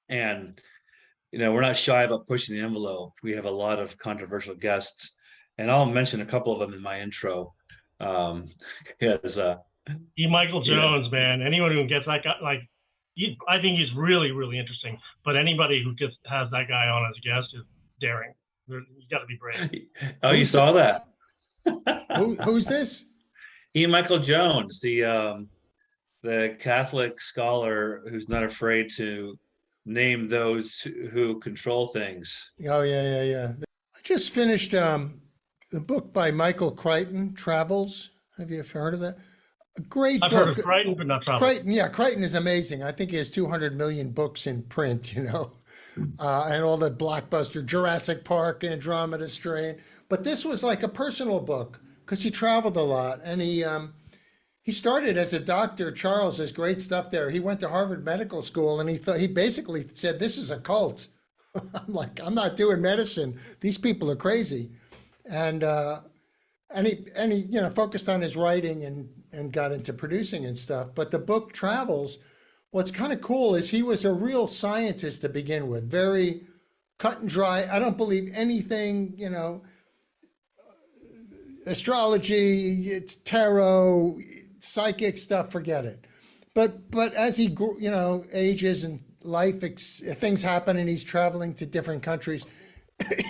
And we're not shy about pushing the envelope. We have a lot of controversial guests, and I'll mention a couple of them in my intro. Because Michael Jones, man. Anyone who gets that guy, I think he's really, really interesting. But anybody who has that guy on as a guest is daring. You got to be brave. Oh, you saw that? Who's this? Michael Jones, the Catholic scholar who's not afraid to name those who control things. Oh, yeah. I just finished the book by Michael Crichton, Travels. Have you ever heard of that? A great book. I've heard of Crichton, but not Travels. Crichton is amazing. I think he has 200 million books in print, and all the blockbuster Jurassic Park, Andromeda Strain. But this was like a personal book because he traveled a lot, and he started as a doctor. Charles, there's great stuff there. He went to Harvard Medical School, and he basically said, this is a cult. I'm like, I'm not doing medicine. These people are crazy. And he focused on his writing and got into producing and stuff. But the book Travels, what's kind of cool is he was a real scientist to begin with, very cut and dry. I don't believe anything, astrology, tarot, psychic stuff, forget it. But as he grew, ages and life, things happen, and he's traveling to different countries,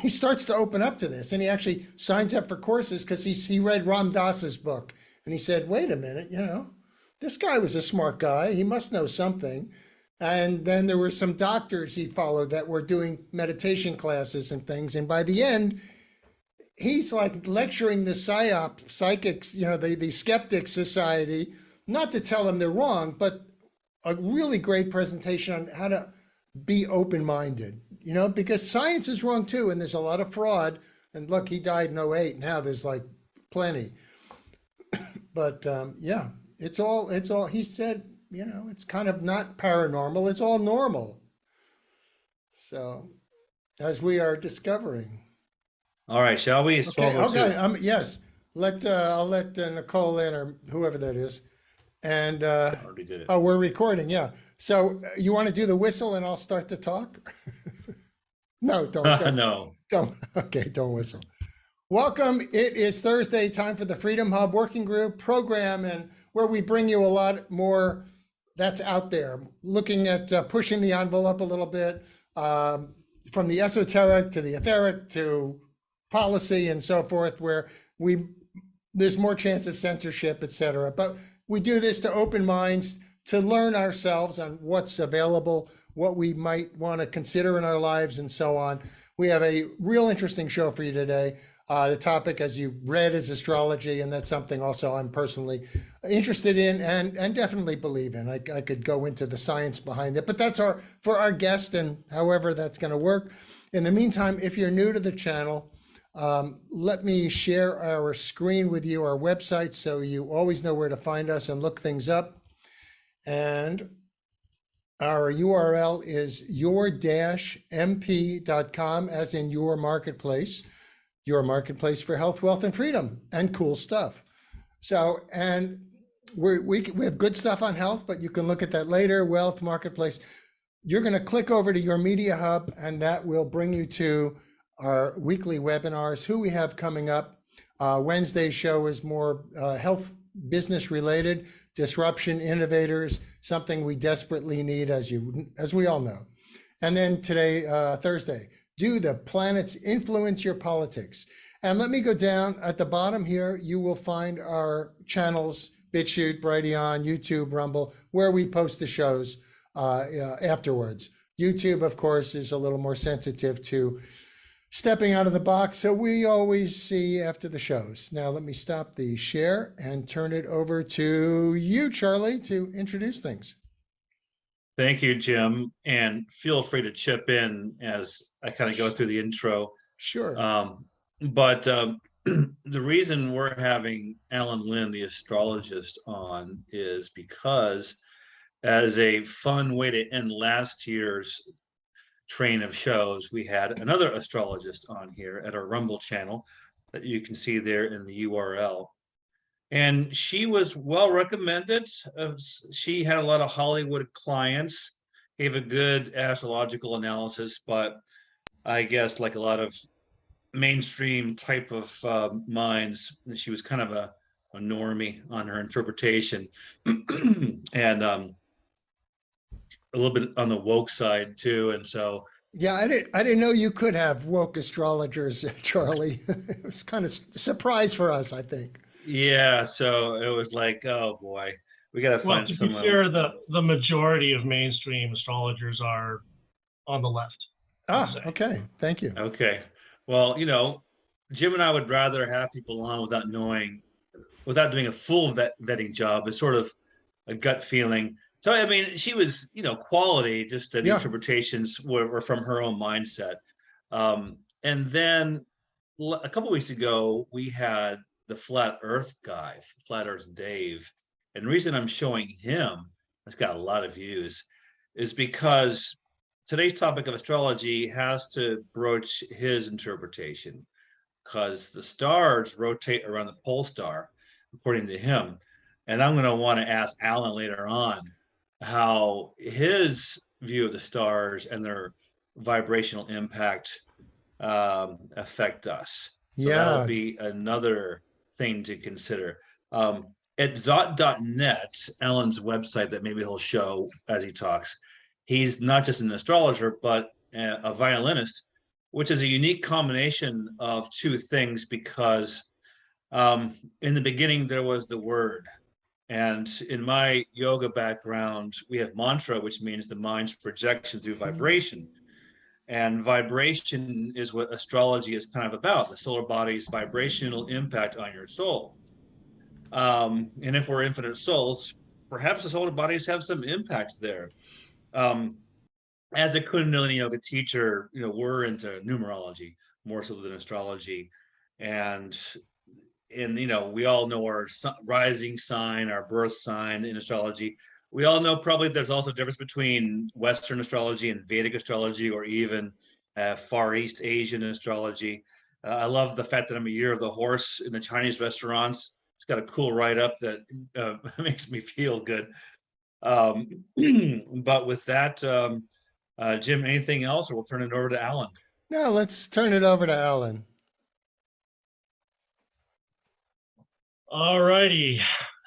he starts to open up to this, and he actually signs up for courses because he read Ram Dass's book, and he said, wait a minute, this guy was a smart guy. He must know something. And then there were some doctors he followed that were doing meditation classes and things. And by the end, he's like lecturing the psychics, the skeptic society, not to tell them they're wrong, but a really great presentation on how to be open-minded, because science is wrong too. And there's a lot of fraud. And look, he died in 2008. Now there's like plenty. But it's all, he said, it's kind of not paranormal. It's all normal. So as we are discovering. All right, shall we? It's Okay. Yes. I'll let Nicole in, or whoever that is. And already did it. Oh, we're recording. Yeah. So you want to do the whistle and I'll start to talk? No, don't. No. Don't. Okay, don't whistle. Welcome. It is Thursday, time for the Freedom Hub Working Group program, and where we bring you a lot more that's out there, looking at pushing the envelope a little bit, from the esoteric to the etheric to policy and so forth, where there's more chance of censorship, et cetera. But we do this to open minds, to learn ourselves on what's available, what we might want to consider in our lives, and so on. We have a real interesting show for you today. The topic, as you read, is astrology, and that's something also I'm personally interested in and definitely believe in. I could go into the science behind it, but that's for our guest, and however that's going to work. In the meantime, if you're new to the channel, let me share our screen with you, our website, so you always know where to find us and look things up. And our URL is your-mp.com, as in your marketplace for health, wealth, and freedom, and cool stuff. So, and we have good stuff on health, but you can look at that later. Wealth, marketplace. You're going to click over to your media hub, and that will bring you to our weekly webinars, who we have coming up. Wednesday's show is more health business related, disruption, innovators, something we desperately need, as we all know. And then today, Thursday, do the planets influence your politics? And let me go down at the bottom here. You will find our channels, BitChute, Brighteon, YouTube, Rumble, where we post the shows afterwards. YouTube, of course, is a little more sensitive to stepping out of the box, so we always see after the shows. Now, let me stop the share and turn it over to you, Charlie, to introduce things. Thank you, Jim, and feel free to chip in as I kind of go through the intro. Sure. But the reason we're having Alan Lynn, the astrologist, on is because, as a fun way to end last year's train of shows, we had another astrologist on here at our Rumble channel that you can see there in the URL. And she was well recommended. She had a lot of Hollywood clients, gave a good astrological analysis, but I guess like a lot of mainstream type of minds, she was kind of a normie on her interpretation, and a little bit on the woke side too. And so, Yeah, I didn't know you could have woke astrologers, Charlie. It was kind of surprise for us, I think. yeah, so it was like, oh boy, we got to Well, find to be someone. fair, the majority of mainstream astrologers are on the left, I'll Ah, say. okay. Thank you. Okay, well, Jim and I would rather have people on without knowing, without doing a full vetting job. It's sort of a gut feeling. So I mean, she was, quality. Just the Yeah. interpretations were from her own mindset. And then a couple weeks ago, we had the flat Earth guy, Flat Earth Dave, and the reason I'm showing him, it's got a lot of views, is because today's topic of astrology has to broach his interpretation because the stars rotate around the pole star, according to him. And I'm going to want to ask Alan later on how his view of the stars and their vibrational impact affect us. So that'll Yeah. be another thing to consider. At Zot.net, Alan's website that maybe he'll show as he talks, he's not just an astrologer, but a violinist, which is a unique combination of two things because in the beginning there was the word. And in my yoga background, we have mantra, which means the mind's projection through vibration. And vibration is what astrology is kind of about, the solar body's vibrational impact on your soul. And if we're infinite souls, perhaps the solar bodies have some impact there. As a Kundalini yoga teacher, we're into numerology more so than astrology. And we all know our rising sign, our birth sign in astrology. We all know probably there's also a difference between Western astrology and Vedic astrology, or even Far East Asian astrology. I love the fact that I'm a year of the horse in the Chinese restaurants. It's got a cool write-up that makes me feel good. But with that, Jim, anything else, or we'll turn it over to Alan? Now let's turn it over to Alan. All righty.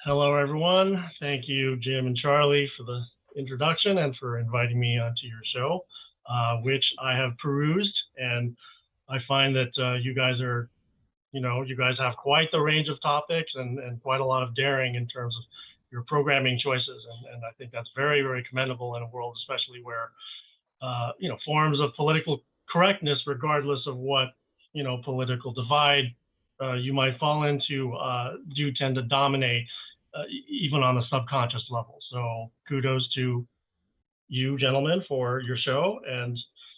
Hello, everyone. Thank you, Jim and Charlie, for the introduction and for inviting me onto your show, which I have perused. And I find that you guys are, you guys have quite the range of topics and quite a lot of daring in terms of your programming choices. And I think that's very, very commendable in a world, especially where, forms of political correctness, regardless of what, political divide you might fall into, do tend to dominate even on a subconscious level. So kudos to you, gentlemen, for your show and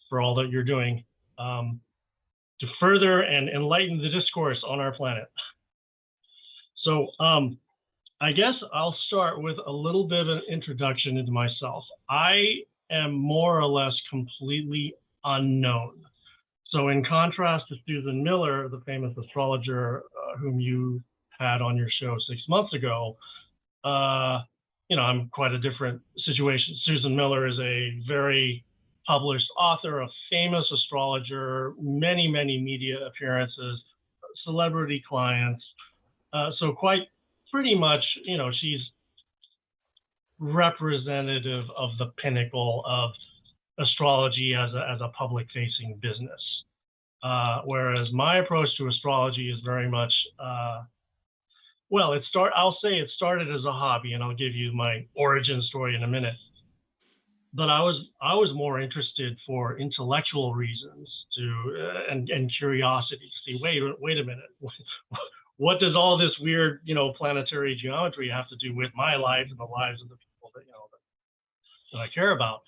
for all that you're doing to further and enlighten the discourse on our planet. So I guess I'll start with a little bit of an introduction into myself. I am more or less completely unknown. So in contrast to Susan Miller, the famous astrologer whom you had on your show 6 months ago, I'm quite a different situation. Susan Miller is a very published author, a famous astrologer, many, many media appearances, celebrity clients. So quite pretty much, she's representative of the pinnacle of astrology as a public facing business. Whereas my approach to astrology is very much, I'll say it started as a hobby, and I'll give you my origin story in a minute. But I was more interested for intellectual reasons and curiosity. See, wait a minute. What does all this weird, planetary geometry have to do with my life and the lives of the people that I care about?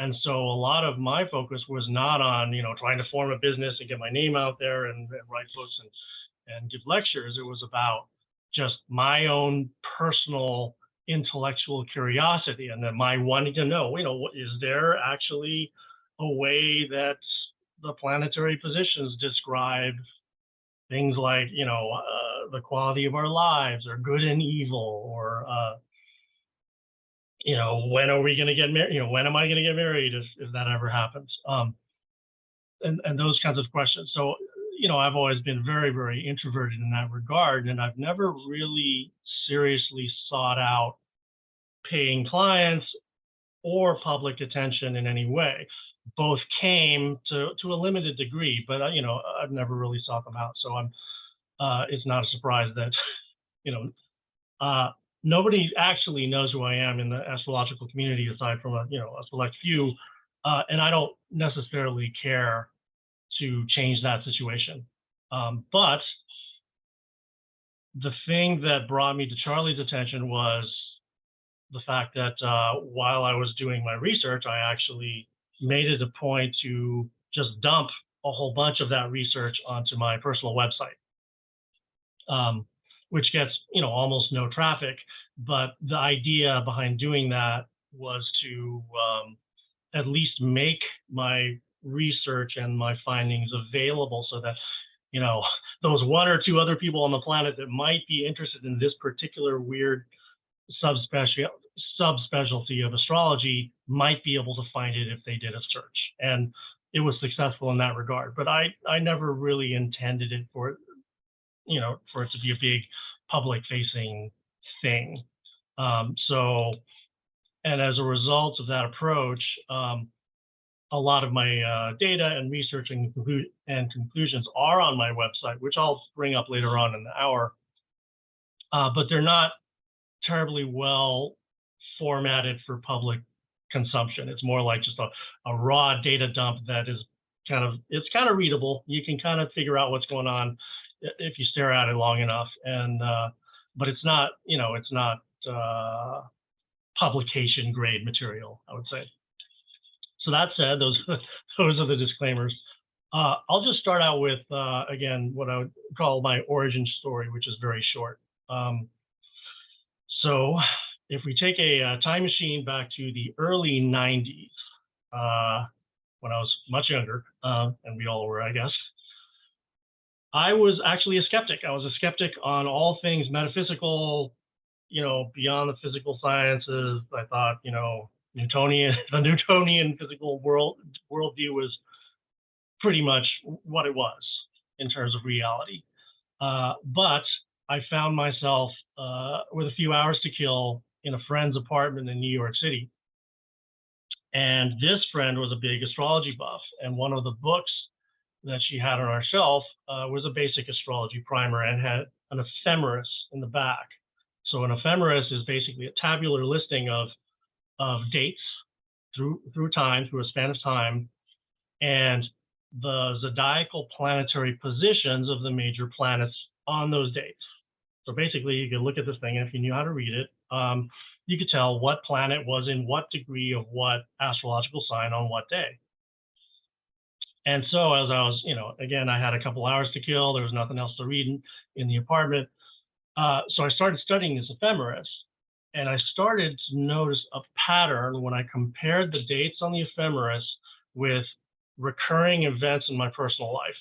And so a lot of my focus was not on, trying to form a business and get my name out there and write books and give lectures. It was about just my own personal intellectual curiosity, and then my wanting to know, is there actually a way that the planetary positions describe things like, the quality of our lives, or good and evil, or when are we going to get married? When am I going to get married if that ever happens? And those kinds of questions. So, I've always been very, very introverted in that regard, and I've never really seriously sought out paying clients or public attention in any way. Both came to a limited degree, but I've never really sought them out. So it's not a surprise that nobody actually knows who I am in the astrological community aside from a select few, and I don't necessarily care to change that situation. But the thing that brought me to Charlie's attention was the fact that while I was doing my research, I actually made it a point to just dump a whole bunch of that research onto my personal website, which gets almost no traffic. But the idea behind doing that was to at least make my research and my findings available so that those one or two other people on the planet that might be interested in this particular weird subspecialty of astrology might be able to find it if they did a search. And it was successful in that regard. But I never really intended it for it to be a big public facing thing. And as a result of that approach, a lot of my data and research and conclusions are on my website, which I'll bring up later on in the hour. But they're not terribly well formatted for public consumption. It's more like just a raw data dump that is kind of readable. You can kind of figure out what's going on if you stare at it long enough. And but it's not publication grade material, I would say. So that said, those are the disclaimers. I'll just start out with, again, what I would call my origin story, which is very short. So if we take a time machine back to the early 90s, when I was much younger, and we all were, I guess, I was actually a skeptic. I was a skeptic on all things metaphysical, beyond the physical sciences. I thought, the Newtonian physical worldview was pretty much what it was in terms of reality. But I found myself with a few hours to kill in a friend's apartment in New York City. And this friend was a big astrology buff. And one of the books that she had on our shelf was a basic astrology primer and had an ephemeris in the back. So an ephemeris is basically a tabular listing of dates through a span of time, and the zodiacal planetary positions of the major planets on those dates. So basically, you could look at this thing, and if you knew how to read it, you could tell what planet was in what degree of what astrological sign on what day. And so as I was, again, I had a couple hours to kill. There was nothing else to read in the apartment. So I started studying this ephemeris, and I started to notice a pattern when I compared the dates on the ephemeris with recurring events in my personal life.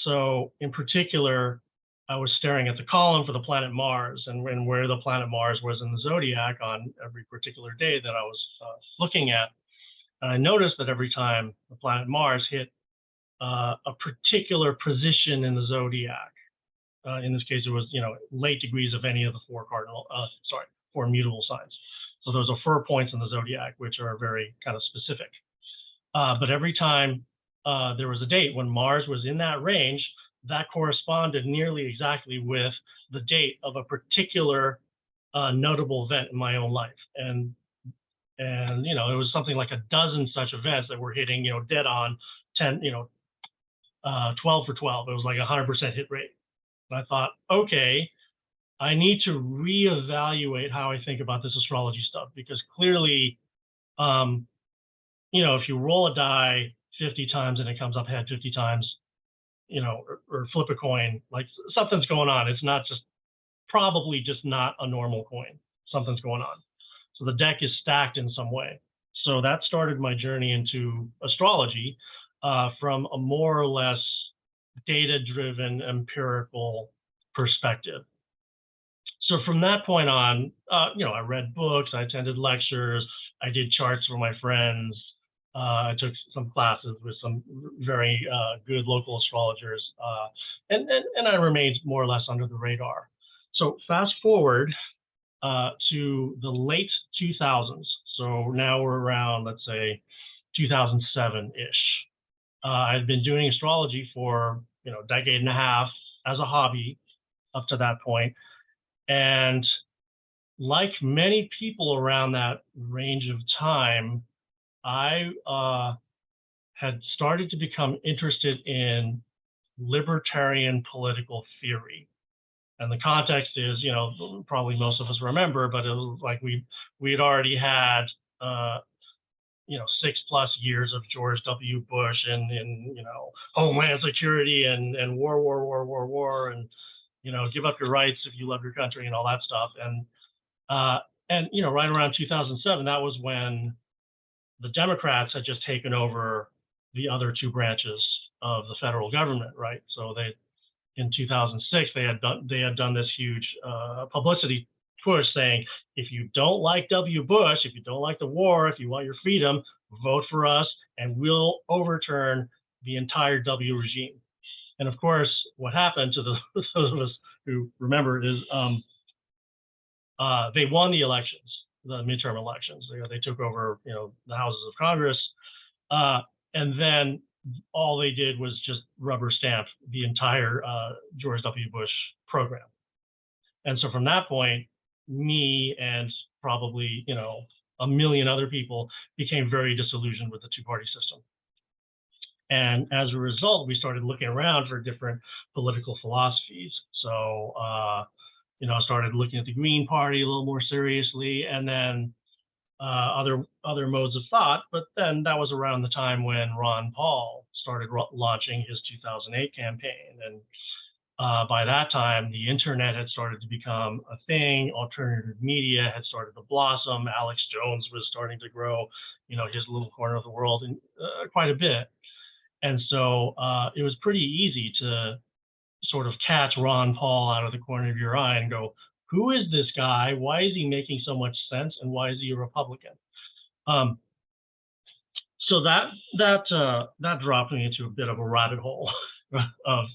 So in particular, I was staring at the column for the planet Mars and where the planet Mars was in the zodiac on every particular day that I was looking at. And I noticed that every time the planet Mars hit a particular position in the zodiac, in this case, it was, late degrees of any of the four mutable signs. So those are 4 points in the zodiac, which are very kind of specific. But every time there was a date when Mars was in that range, that corresponded nearly exactly with the date of a particular notable event in my own life. And it was something like a dozen such events that were hitting, dead on 10, 12 for 12. It was like 100% hit rate. And I thought, okay, I need to reevaluate how I think about this astrology stuff, because clearly, if you roll a die 50 times and it comes up head 50 times, or flip a coin, like something's going on. It's not probably just not a normal coin. Something's going on. So the deck is stacked in some way. So that started my journey into astrology from a more or less data-driven empirical perspective. So from that point on, I read books, I attended lectures, I did charts for my friends. I took some classes with some very good local astrologers, and I remained more or less under the radar. So fast forward to the late 2000s. So now we're around, let's say, 2007-ish. I've been doing astrology for a decade and a half as a hobby up to that point. And like many people around that range of time, I had started to become interested in libertarian political theory. And the context is, probably most of us remember, but it was like we had already had, 6+ years of George W. Bush and Homeland Security and war, and give up your rights if you love your country and all that stuff. And right around 2007, that was when the Democrats had just taken over the other two branches of the federal government, right? So in 2006, they had done this huge publicity push saying, if you don't like W. Bush, if you don't like the war, if you want your freedom, vote for us, and we'll overturn the entire W regime. And of course, what happened to those of us who remember is they won the elections, the midterm elections. They took over, the houses of Congress, and then all they did was just rubber stamp the entire George W. Bush program. And so from that point, me and probably, a million other people became very disillusioned with the two-party system. And as a result, we started looking around for different political philosophies. So, I started looking at the Green Party a little more seriously, and then other modes of thought. But then that was around the time when Ron Paul started launching his 2008 campaign. And by that time, the internet had started to become a thing. Alternative media had started to blossom. Alex Jones was starting to grow, his little corner of the world in quite a bit. And so it was pretty easy to sort of catch Ron Paul out of the corner of your eye and go, who is this guy? Why is he making so much sense? And why is he a Republican? So that dropped me into a bit of a rabbit hole of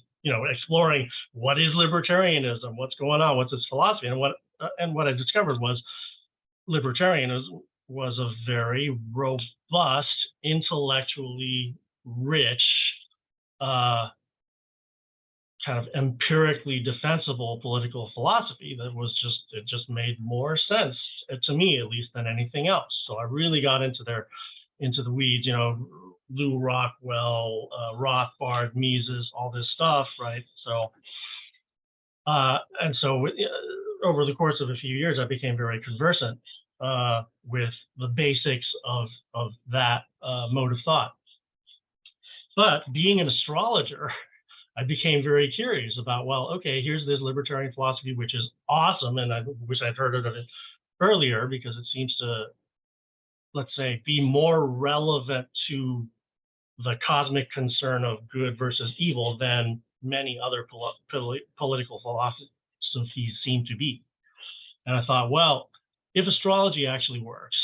exploring what is libertarianism, what's going on, what's its philosophy, and what I discovered was libertarianism was a very robust, intellectually rich, kind of empirically defensible political philosophy that it just made more sense to me, at least, than anything else. So I really got into the weeds, Lou Rockwell, Rothbard, Mises, all this stuff, right? So, over the course of a few years, I became very conversant with the basics of that mode of thought. But being an astrologer, I became very curious about, well, okay, here's this libertarian philosophy, which is awesome, and I wish I'd heard of it earlier, because it seems to, let's say, be more relevant to the cosmic concern of good versus evil than many other political philosophies seem to be. And I thought, well, if astrology actually works,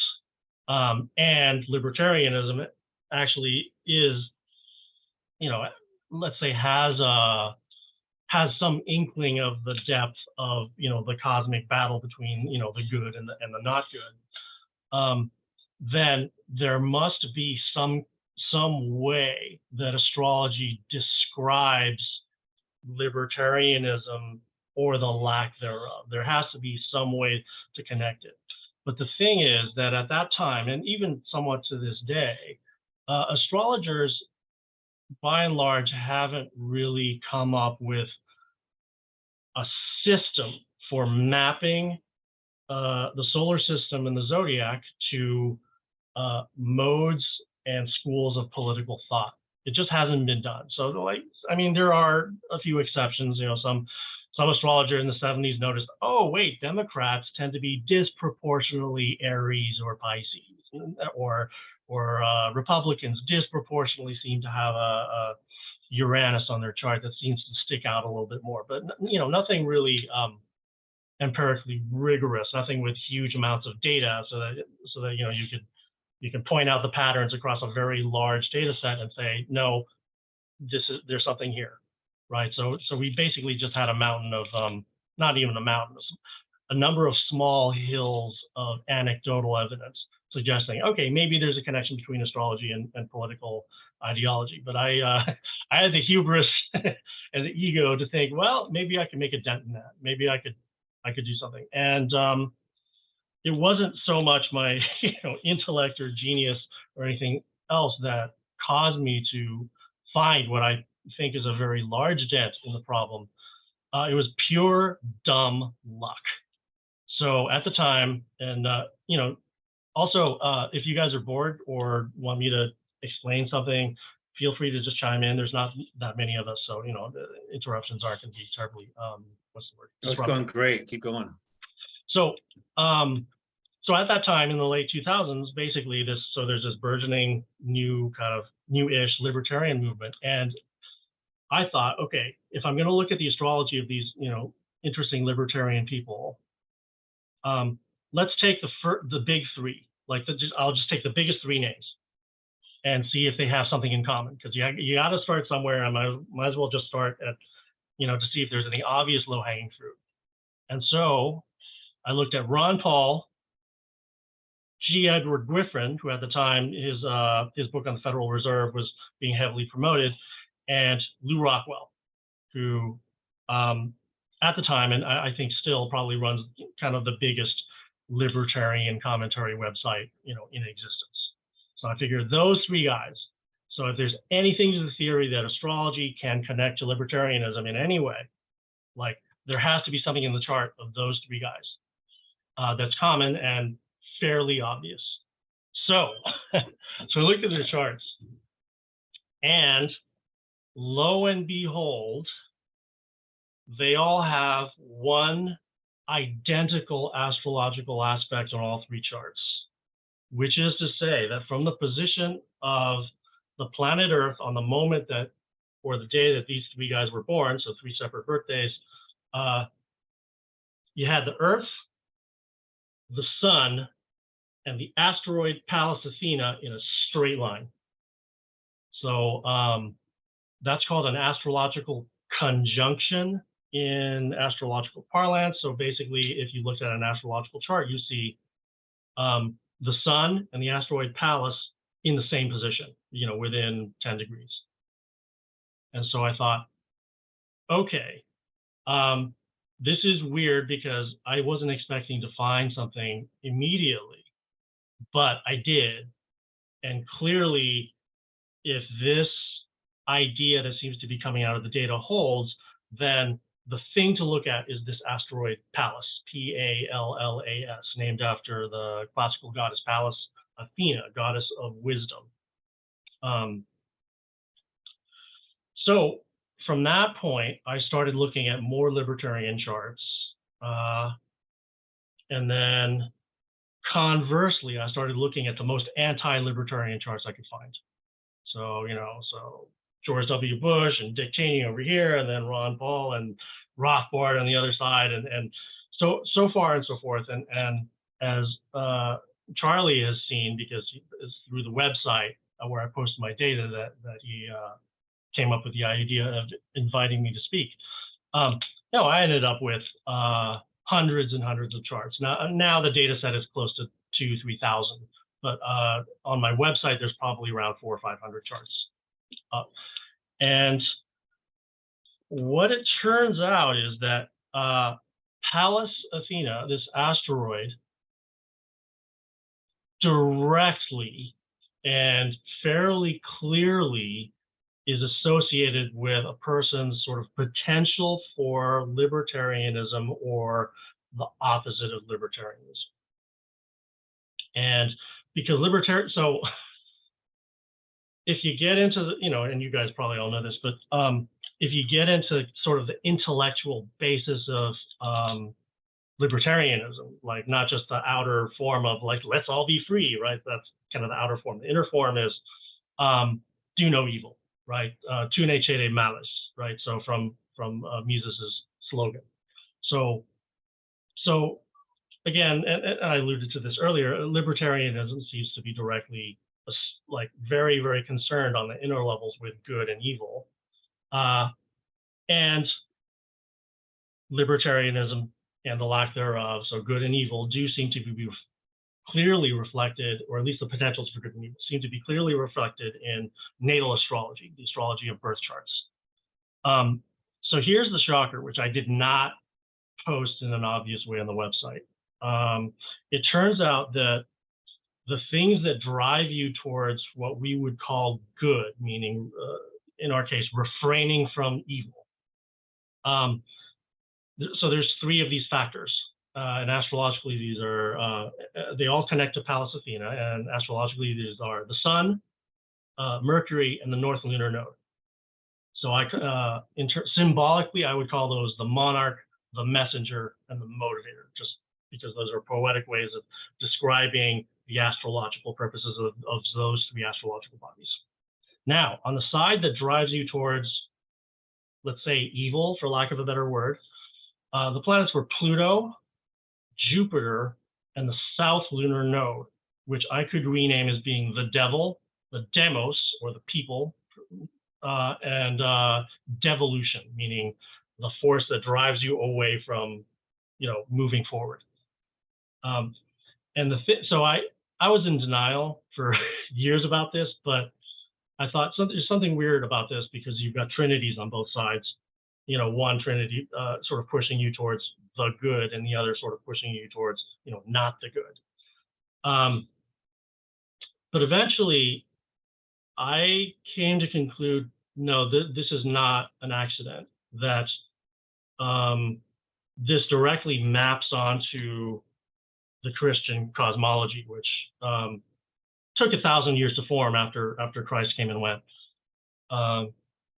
and libertarianism actually is, let's say has some inkling of the depth of, the cosmic battle between, the good and the not good, then there must be some way that astrology describes libertarianism or the lack thereof. There has to be some way to connect it. But the thing is that at that time, and even somewhat to this day, astrologers, by and large, haven't really come up with a system for mapping the solar system and the zodiac to modes and schools of political thought. It just hasn't been done. So, there are a few exceptions. Some astrologers in the 70s noticed, oh, wait, Democrats tend to be disproportionately Aries or Pisces, or Republicans disproportionately seem to have a Uranus on their chart that seems to stick out a little bit more. But nothing really empirically rigorous, nothing with huge amounts of data, so that you can point out the patterns across a very large data set and say, no, there's something here, right? So we basically just had a mountain of not even a mountain, a number of small hills of anecdotal evidence suggesting, okay, maybe there's a connection between astrology and political ideology. But I had the hubris and the ego to think, well, maybe I can make a dent in that. Maybe I could do something. And it wasn't so much my intellect or genius or anything else that caused me to find what I think is a very large dent in the problem. It was pure dumb luck. So at the time, and also if you guys are bored or want me to explain something, feel free to just chime in. There's not that many of us, so the interruptions aren't going to be terribly what's the word? It's going great. Keep going. So so at that time in the late 2000s, basically there's this burgeoning new-ish libertarian movement, and I thought, okay, if I'm going to look at the astrology of these interesting libertarian people, let's take the big three. I'll just take the biggest three names and see if they have something in common, because you got to start somewhere. I might as well just start at to see if there's any obvious low-hanging fruit. And so I looked at Ron Paul, G. Edward Griffin, who at the time his book on the Federal Reserve was being heavily promoted, and Lou Rockwell, who at the time, and I think still probably runs kind of the biggest libertarian commentary website in existence. So I figured those three guys. So if there's anything to the theory that astrology can connect to libertarianism in any way, there has to be something in the chart of those three guys that's common and fairly obvious. So so I looked at their charts, and lo and behold, they all have one identical astrological aspect on all three charts, which is to say that from the position of the planet Earth on the moment that, or the day that these three guys were born, so 3 separate birthdays, you had the Earth, the Sun, and the asteroid Pallas Athena in a straight line. So that's called an astrological conjunction in astrological parlance. So basically, if you looked at an astrological chart, you see the Sun and the asteroid Pallas in the same position, within 10 degrees. And so I thought, okay, this is weird, because I wasn't expecting to find something immediately, but I did. And clearly, if this idea that seems to be coming out of the data holds, then the thing to look at is this asteroid Pallas, P-A-L-L-A-S, named after the classical goddess Pallas Athena, goddess of wisdom. So from that point, I started looking at more libertarian charts. And then conversely, I started looking at the most anti-libertarian charts I could find. So, so George W. Bush and Dick Cheney over here, and then Ron Paul and Rothbard on the other side, and so far and so forth. And as Charlie has seen, because it's through the website where I posted my data that he came up with the idea of inviting me to speak. I ended up with hundreds and hundreds of charts. Now the data set is close to 2,000-3,000, but on my website there's probably around 400 or 500 charts. And what it turns out is that Pallas Athena, this asteroid, directly and fairly clearly is associated with a person's sort of potential for libertarianism or the opposite of libertarianism. And because so if you get into the, and you guys probably all know this, but if you get into sort of the intellectual basis of libertarianism, like not just the outer form of let's all be free, right? That's kind of the outer form. The inner form is do no evil, right? Tu ne cede malis, right? So from Mises's slogan. So So again, and I alluded to this earlier, libertarianism seems to be directly like very, very concerned on the inner levels with good and evil. And libertarianism and the lack thereof, so good and evil, do seem to be clearly reflected, or at least the potentials for good and evil seem to be clearly reflected in natal astrology, the astrology of birth charts. So here's the shocker, which I did not post in an obvious way on the website. It turns out that the things that drive you towards what we would call good, meaning in our case, refraining from evil. So there's three of these factors. And astrologically, these are, they all connect to Pallas Athena, and astrologically, these are the Sun, Mercury, and the North Lunar Node. So symbolically, I would call those the monarch, the messenger, and the motivator, just because those are poetic ways of describing the astrological purposes of those three astrological bodies. Now, on the side that drives you towards, let's say, evil, for lack of a better word, the planets were Pluto, Jupiter, and the South Lunar Node, which I could rename as being the devil, the demos, or the people, and devolution, meaning the force that drives you away from, moving forward. And so I was in denial for years about this, but I thought there's something weird about this, because you've got trinities on both sides. One trinity sort of pushing you towards the good, and the other sort of pushing you towards, not the good. But eventually, I came to conclude, no, this is not an accident, that this directly maps onto the Christian cosmology, which took 1,000 years to form after Christ came and went,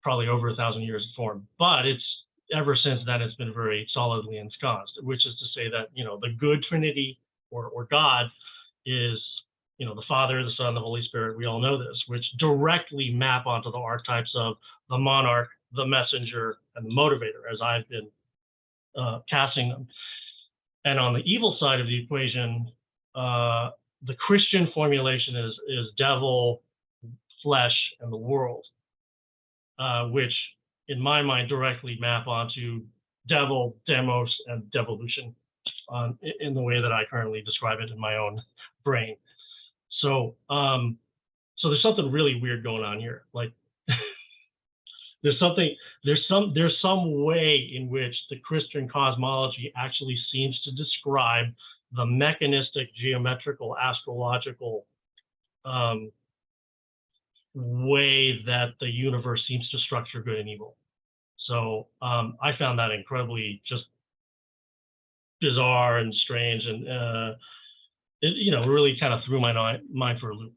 probably over 1,000 years to form. But ever since then, it's been very solidly ensconced, which is to say that, the good Trinity or God is, the Father, the Son, the Holy Spirit. We all know this, which directly map onto the archetypes of the monarch, the messenger, and the motivator, as I've been casting them. And on the evil side of the equation, the Christian formulation is devil, flesh, and the world, which in my mind directly map onto devil, demos, and devolution in the way that I currently describe it in my own brain. So there's something really weird going on here. Like there's some way in which the Christian cosmology actually seems to describe the mechanistic, geometrical, astrological way that the universe seems to structure good and evil. So I found that incredibly just bizarre and strange, and it really kind of threw my mind for a loop.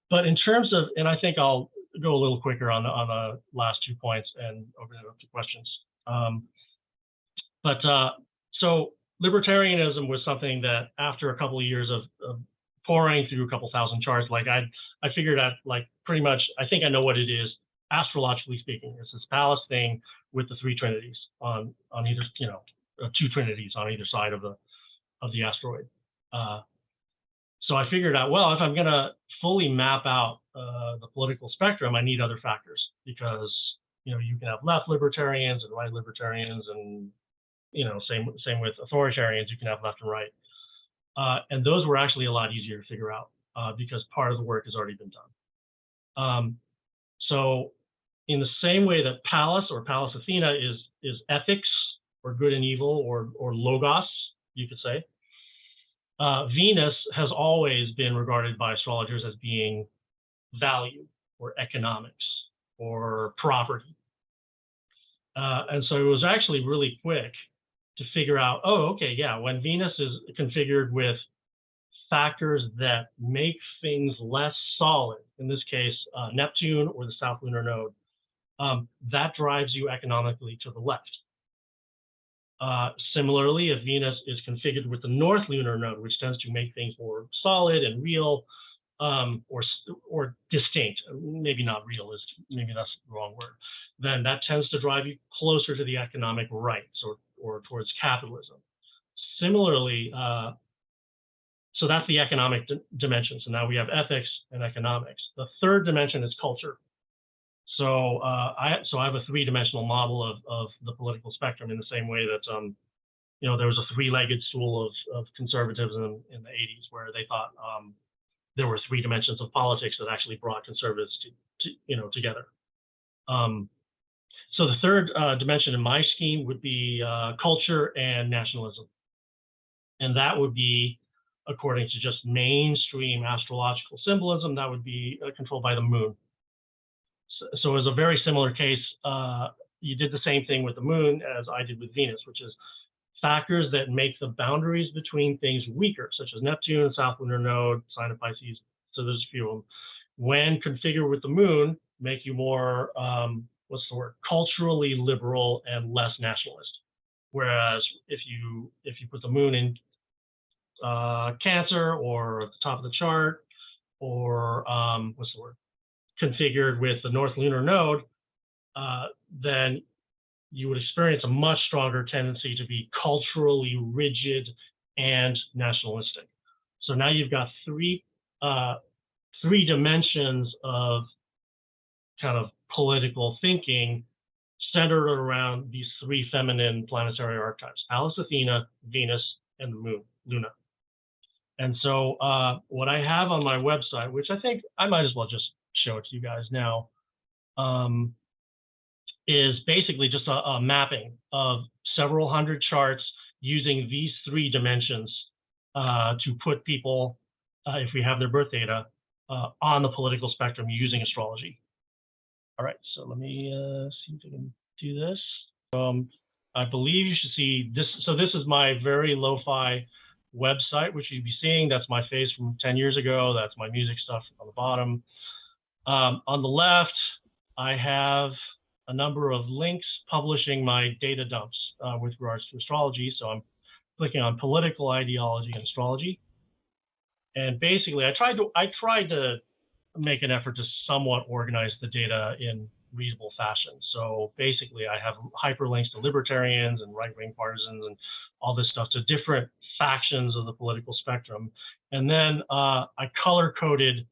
But in terms of, and I think I'll go a little quicker on the last 2 points and open it up to questions. So libertarianism was something that, after a couple of years of pouring through a couple thousand charts, like I figured out, like, pretty much, I think I know what it is, astrologically speaking. It's this Pallas thing with the three trinities on either, two trinities on either side of the asteroid. So I figured out, well, if I'm going to fully map out the political spectrum, I need other factors, because you can have left libertarians and right libertarians, and same with authoritarians. You can have left and right, and those were actually a lot easier to figure out because part of the work has already been done. So in the same way that Pallas or Pallas Athena is ethics, or good and evil, or logos, you could say, Venus has always been regarded by astrologers as being value, or economics, or property. And so it was actually really quick to figure out, oh, okay, yeah, when Venus is configured with factors that make things less solid, in this case, Neptune or the South Lunar Node, that drives you economically to the left. Similarly, if Venus is configured with the North Lunar Node, which tends to make things more solid and real, or distinct, maybe not real, maybe that's the wrong word, then that tends to drive you closer to the economic right, or or towards capitalism. Similarly, so that's the economic dimension. So now we have ethics and economics. The third dimension is culture. So I have a three-dimensional model of the political spectrum in the same way that there was a three-legged stool of conservatism in the 80s, where they thought there were three dimensions of politics that actually brought conservatives together. So the third dimension in my scheme would be culture and nationalism. And that would be, according to just mainstream astrological symbolism, that would be controlled by the moon. So as a very similar case, you did the same thing with the moon as I did with Venus, which is factors that make the boundaries between things weaker, such as Neptune, South Lunar Node, sign of Pisces. So there's a few of them. When configured with the moon, make you more, culturally liberal and less nationalist. Whereas if you put the moon in Cancer or at the top of the chart, or configured with the North Lunar Node, then you would experience a much stronger tendency to be culturally rigid and nationalistic. So now you've got three dimensions of kind of political thinking centered around these three feminine planetary archetypes: Pallas Athena, Venus, and the moon, Luna. And so what I have on my website, which I think I might as well just show it to you guys now, is basically just a mapping of several hundred charts using these three dimensions to put people, if we have their birth data, on the political spectrum using astrology. All right, so let me see if I can do this. I believe you should see this. So this is my very lo-fi website, which you'd be seeing. That's my face from 10 years ago. That's my music stuff on the bottom. On the left, I have a number of links publishing my data dumps with regards to astrology. So I'm clicking on political ideology and astrology. And basically, I tried to make an effort to somewhat organize the data in reasonable fashion. So basically, I have hyperlinks to libertarians and right-wing partisans and all this stuff, to different factions of the political spectrum. And then I color-coded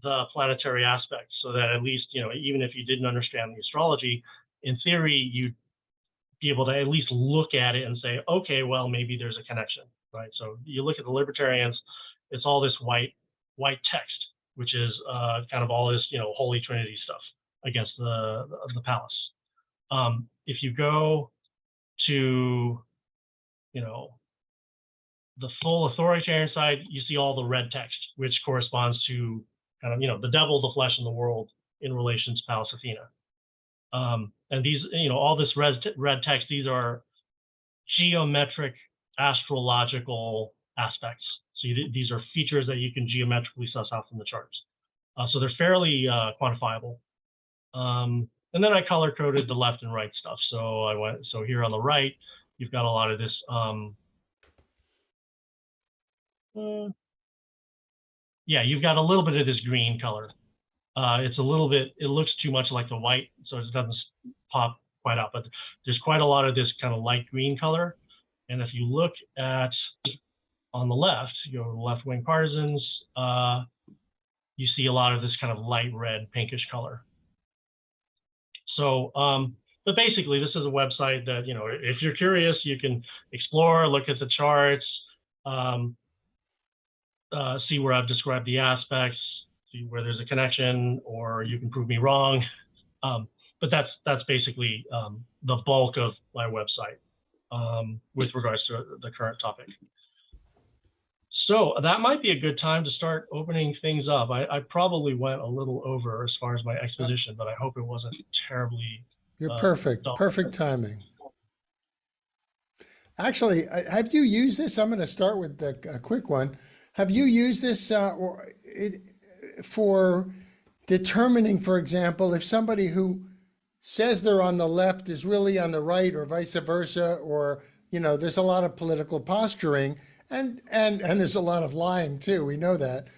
the planetary aspects so that at least, even if you didn't understand the astrology, in theory, you'd be able to at least look at it and say, okay, well, maybe there's a connection, right? So you look at the libertarians, it's all this white text, which is kind of all this, Holy Trinity stuff against the palace. If you go to, the full authoritarian side, you see all the red text, which corresponds to kind of, the devil, the flesh, and the world in relation to Pallas Athena. And these, all this red text, these are geometric astrological aspects. So these are features that you can geometrically suss out from the charts. So they're fairly quantifiable. And then I color coded the left and right stuff. So here on the right, you've got a lot of this. You've got a little bit of this green color. It looks too much like the white, so it doesn't pop quite out, but there's quite a lot of this kind of light green color. And if you look at on the left, you go to left-wing partisans, you see a lot of this kind of light red, pinkish color. So, but basically, this is a website that, if you're curious, you can explore, look at the charts, see where I've described the aspects, see where there's a connection, or you can prove me wrong. But that's basically the bulk of my website with regards to the current topic. So that might be a good time to start opening things up. I probably went a little over as far as my exposition, but I hope it wasn't terribly. You're perfect. Perfect timing. Actually, have you used this? I'm going to start with a quick one. Have you used this for determining, for example, if somebody who says they're on the left is really on the right, or vice versa, or, there's a lot of political posturing and there's a lot of lying too. We know that.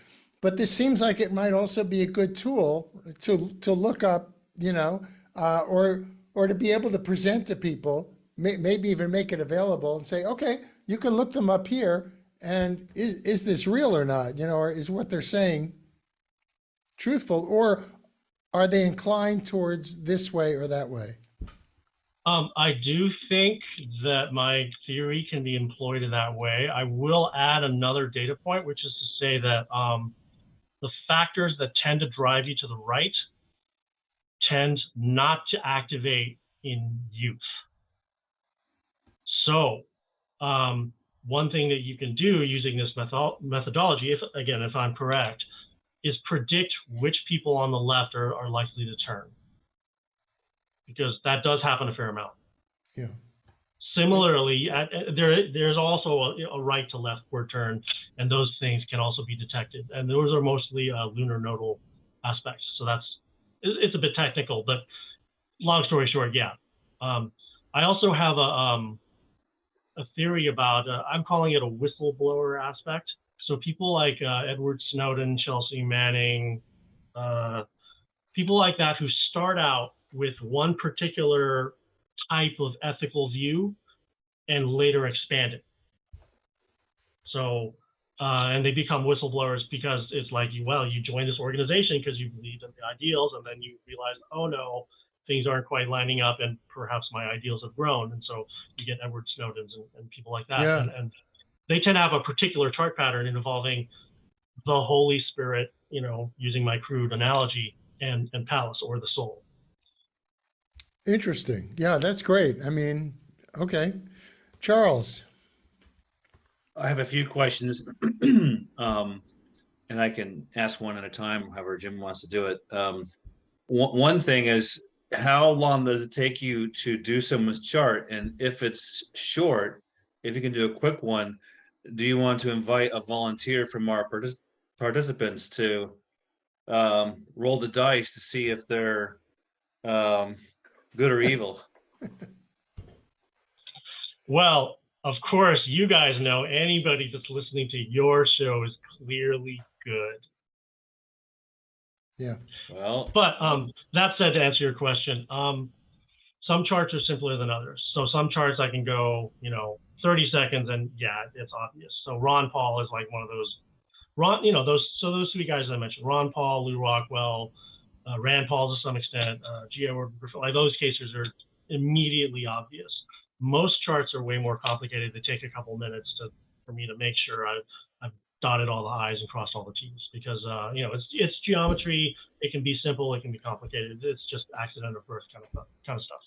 But this seems like it might also be a good tool to look up, or to be able to present to people maybe even make it available and say, okay, you can look them up here. And is this real or not? You know, or is what they're saying truthful, or are they inclined towards this way or that way? I do think that my theory can be employed in that way. I will add another data point, which is to say that the factors that tend to drive you to the right tend not to activate in youth. So one thing that you can do using this methodology, if I'm correct, is predict which people on the left are likely to turn, because that does happen a fair amount. Yeah. Similarly, there's also a right to left word turn, and those things can also be detected. And those are mostly lunar nodal aspects. So it's a bit technical, but long story short, yeah. I also have a theory about, I'm calling it a whistleblower aspect. So people like Edward Snowden, Chelsea Manning, people like that who start out with one particular type of ethical view and later expand it. So, and they become whistleblowers because it's like, well, you join this organization because you believe in the ideals, and then you realize, oh no, things aren't quite lining up, and perhaps my ideals have grown. And so you get Edward Snowdens and people like that. Yeah. And they tend to have a particular chart pattern involving the Holy Spirit, you know, using my crude analogy, and Palace, or the soul. Interesting. Yeah, that's great. I mean, okay. Charles. I have a few questions, and I can ask one at a time, however Jim wants to do it. One thing is, how long does it take you to do someone's chart? And if it's short, if you can do a quick one, do you want to invite a volunteer from our participants to roll the dice to see if they're good or evil? Well, of course, you guys know anybody that's listening to your show is clearly good. Yeah. Well, but that said, to answer your question, some charts are simpler than others. So some charts I can go, 30 seconds, and yeah, it's obvious. So Ron Paul is like one of those. Those three guys I mentioned: Ron Paul, Lou Rockwell, Rand Paul to some extent, like those cases are immediately obvious. Most charts are way more complicated. They take a couple minutes for me to make sure I've dotted all the I's and crossed all the T's, because it's geometry. It can be simple, it can be complicated. It's just accident of birth kind of stuff.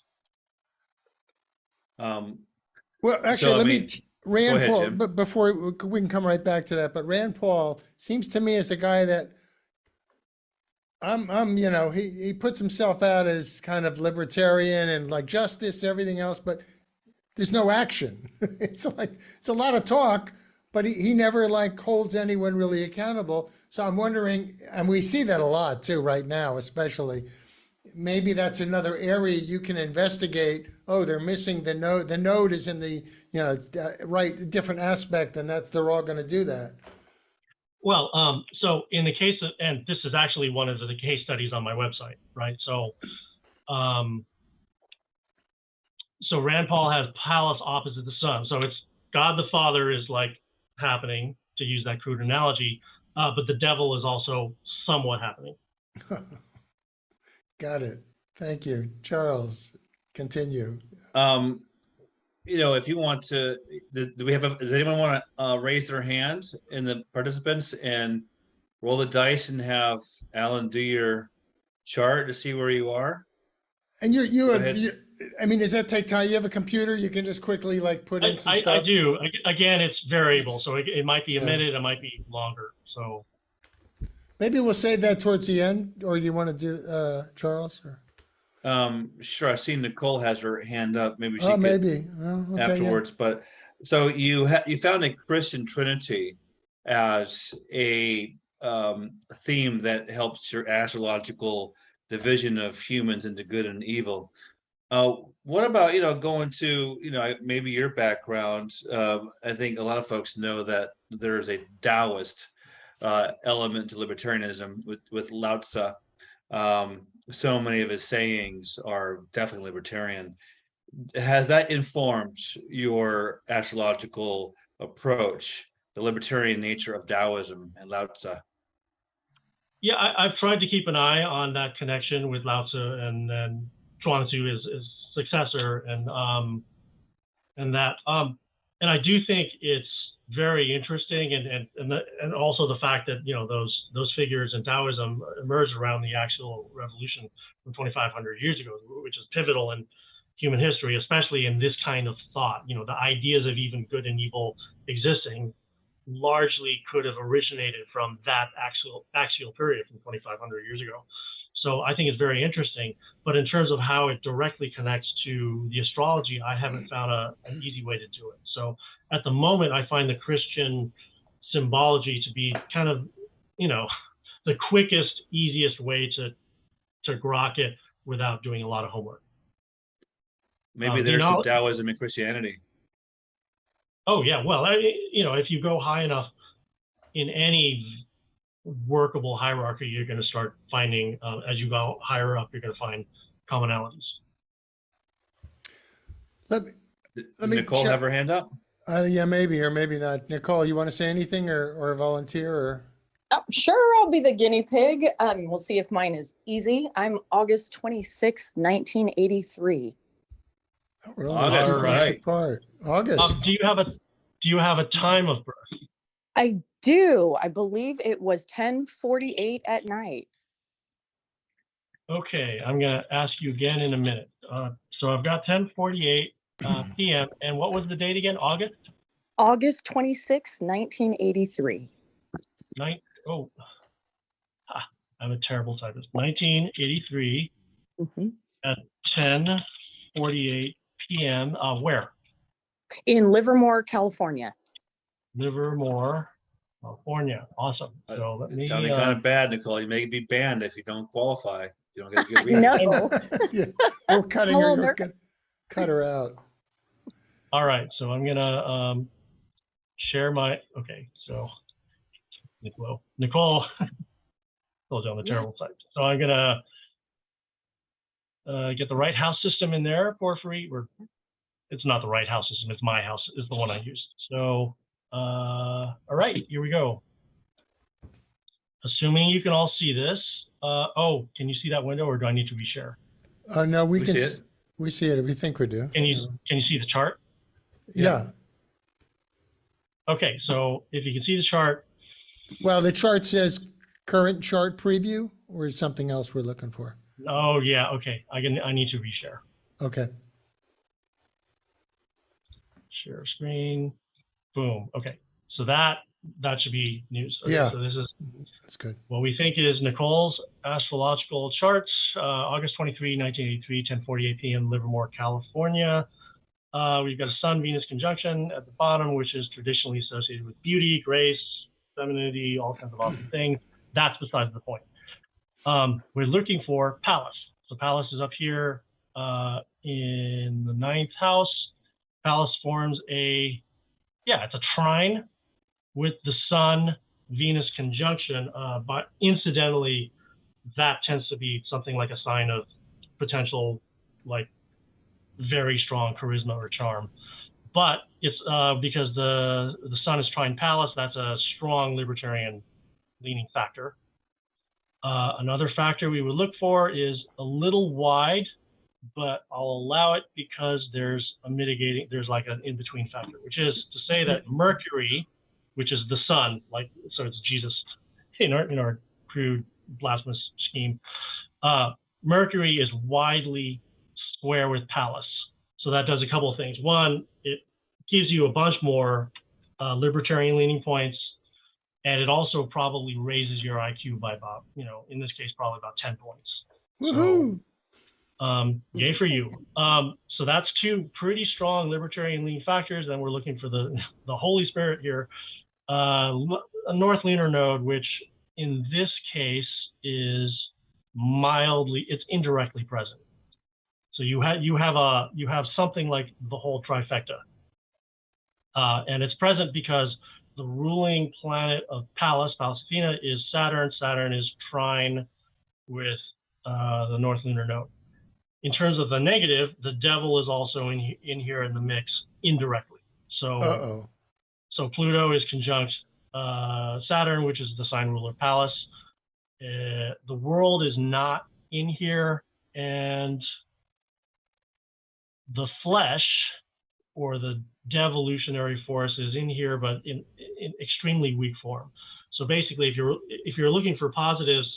Well, actually, Rand ahead, Paul, Jim. but before we can come right back to that, but Rand Paul seems to me as a guy that he puts himself out as kind of libertarian and like justice, everything else, but there's no action. It's a lot of talk, but he never like holds anyone really accountable. So I'm wondering, and we see that a lot too right now, especially, maybe that's another area you can investigate. Oh, they're missing the node. The node is in the, right, different aspect, and they're all going to do that. Well, so in the case of, and this is actually one of the case studies on my website, right? So, so Rand Paul has Pallas opposite the sun. So it's God the Father is like happening, to use that crude analogy, but the devil is also somewhat happening. Got it. Thank you. Charles, continue. If you want to, does anyone want to raise their hand in the participants and roll the dice and have Alan do your chart to see where you are? And does that take time? You have a computer, you can just quickly like put in some stuff? I do. Again, it's variable. So it might be a minute, it might be longer. So maybe we'll save that towards the end, or do you want to do Charles? Or? Sure. I've seen Nicole has her hand up. Maybe she okay, afterwards. Yeah. But so you found a Christian Trinity as a theme that helps your astrological division of humans into good and evil. What about going to maybe your background? I think a lot of folks know that there's a Taoist element to libertarianism with Lao Tzu. So many of his sayings are definitely libertarian. has that informed your astrological approach, the libertarian nature of Taoism and Lao Tzu? Yeah, I've tried to keep an eye on that connection with Lao Tzu and then Chuang-Tzu, his successor, and that and I do think it's very interesting, and also the fact that those figures in Taoism emerged around the actual revolution from 2,500 years ago, which is pivotal in human history, especially in this kind of thought. The ideas of even good and evil existing largely could have originated from that axial period from 2,500 years ago. So I think it's very interesting, but in terms of how it directly connects to the astrology, I haven't found an easy way to do it. So at the moment, I find the Christian symbology to be kind of, the quickest, easiest way to grok it without doing a lot of homework. Maybe there's some Taoism in Christianity. Oh yeah, well, if you go high enough in any workable hierarchy, you're going to start finding, as you go higher up, you're going to find commonalities. Let me Nicole have her hand up? Yeah, maybe or maybe not. Nicole, you want to say anything or volunteer? Or? Sure, I'll be the guinea pig. We'll see if mine is easy. I'm August 26th, 1983. Really? August, all right. Apart. August. Do you have a time of birth? I do. I believe it was 10:48 at night. Okay, I'm going to ask you again in a minute. So I've got 10:48 p.m. And what was the date again? August? August 26th, 1983. I'm a terrible typist. 1983 at 10:48 p.m. Where? In Livermore, California. Livermore, California. Awesome. So let me. It's sounding kind of bad, Nicole. You may be banned if you don't qualify. You don't get a good reading. No. Yeah, we're cutting her. You're gonna cut her out. All right. So I'm gonna share my. Okay. So Nicole told you on the terrible side. So I'm gonna get the right house system in there, Porphyry. It's not the right house system. It's my house. Is the one I used. So. All right, here we go. Assuming you can all see this. Can you see that window, or do I need to reshare? No, we can see it. We see it. We think we do. Can you see the chart? Yeah. Okay, so if you can see the chart. Well, the chart says current chart preview, or is something else we're looking for? Oh yeah, okay. I need to reshare. Okay. Share screen. Boom. Okay. So that should be news. Okay, yeah. So this is that's good. What we think is Nicole's astrological charts, August 23, 1983, 10:48 p.m., Livermore, California. We've got a Sun-Venus conjunction at the bottom, which is traditionally associated with beauty, grace, femininity, all kinds of awesome things. That's besides the point. We're looking for Pallas. So Pallas is up here in the 9th house. Pallas forms it's a trine with the Sun-Venus conjunction, but incidentally, that tends to be something like a sign of potential, like very strong charisma or charm. But it's because the Sun is trine Pallas, that's a strong libertarian leaning factor. Another factor we would look for is a little wide, but I'll allow it because there's like an in-between factor, which is to say that Mercury, which is the sun, so it's Jesus in our crude blasphemous scheme, Mercury is widely square with Pallas. So that does a couple of things. One, it gives you a bunch more libertarian leaning points, and it also probably raises your IQ by about, in this case, probably about 10 points. Woohoo! Yay for you. So that's two pretty strong libertarian leaning factors. Then we're looking for the Holy Spirit here, a North Lunar node, which in this case is it's indirectly present. So you have something like the whole trifecta, and it's present because the ruling planet of Pallas Athena, is Saturn. Saturn is trine with the North Lunar node. in terms of the negative, the devil is also in here in the mix indirectly. So, so Pluto is conjunct Saturn, which is the sign ruler Pallas. The world is not in here, and the flesh or the devolutionary force is in here, but in extremely weak form. So basically, if you're looking for positives,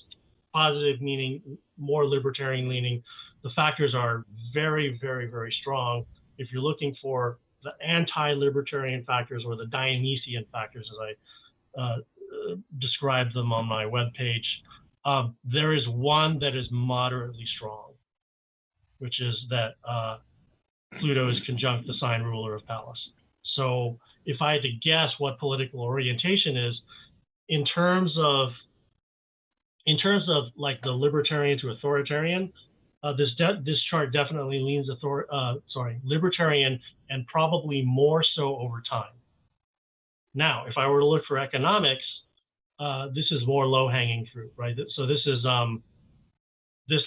positive meaning more libertarian leaning, the factors are very, very, very strong. If you're looking for the anti-libertarian factors or the Dionysian factors, as I describe them on my webpage, there is one that is moderately strong, which is that Pluto is conjunct the sign ruler of Pallas. So if I had to guess what political orientation is, in terms of like the libertarian to authoritarian, this chart definitely leans libertarian, and probably more so over time. Now, if I were to look for economics, this is more low-hanging fruit, right? So this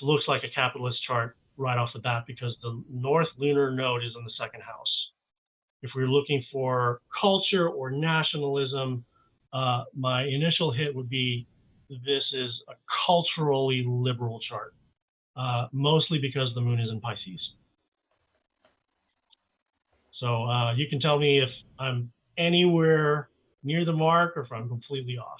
looks like a capitalist chart right off the bat because the North lunar node is in the second house. If we're looking for culture or nationalism, my initial hit would be this is a culturally liberal chart, mostly because the moon is in Pisces. So you can tell me if I'm anywhere near the mark or if I'm completely off.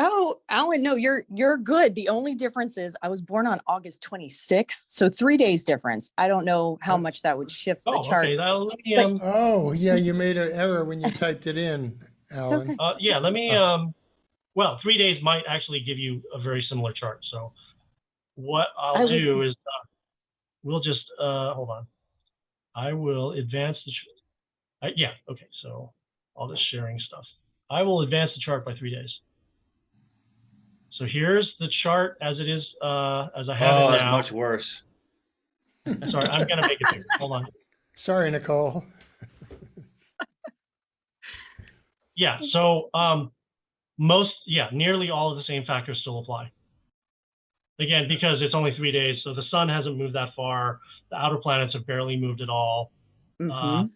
Oh, Alan, no, you're good. The only difference is I was born on August 26th, so 3 days difference. I don't know how much that would shift the chart. Okay. Oh, yeah, you made an error when you typed it in, Alan. Okay. Yeah, let me, well, 3 days might actually give you a very similar chart. So what I'll do is we'll just, hold on. I will advance the, yeah, okay, so all this sharing stuff. I will advance the chart by 3 days. So here's the chart as it is, as I have it now. Oh, that's much worse. Sorry, I'm gonna make it bigger. Hold on. Sorry, Nicole. Yeah, so nearly all of the same factors still apply. Again, because it's only 3 days, so the sun hasn't moved that far. The outer planets have barely moved at all. The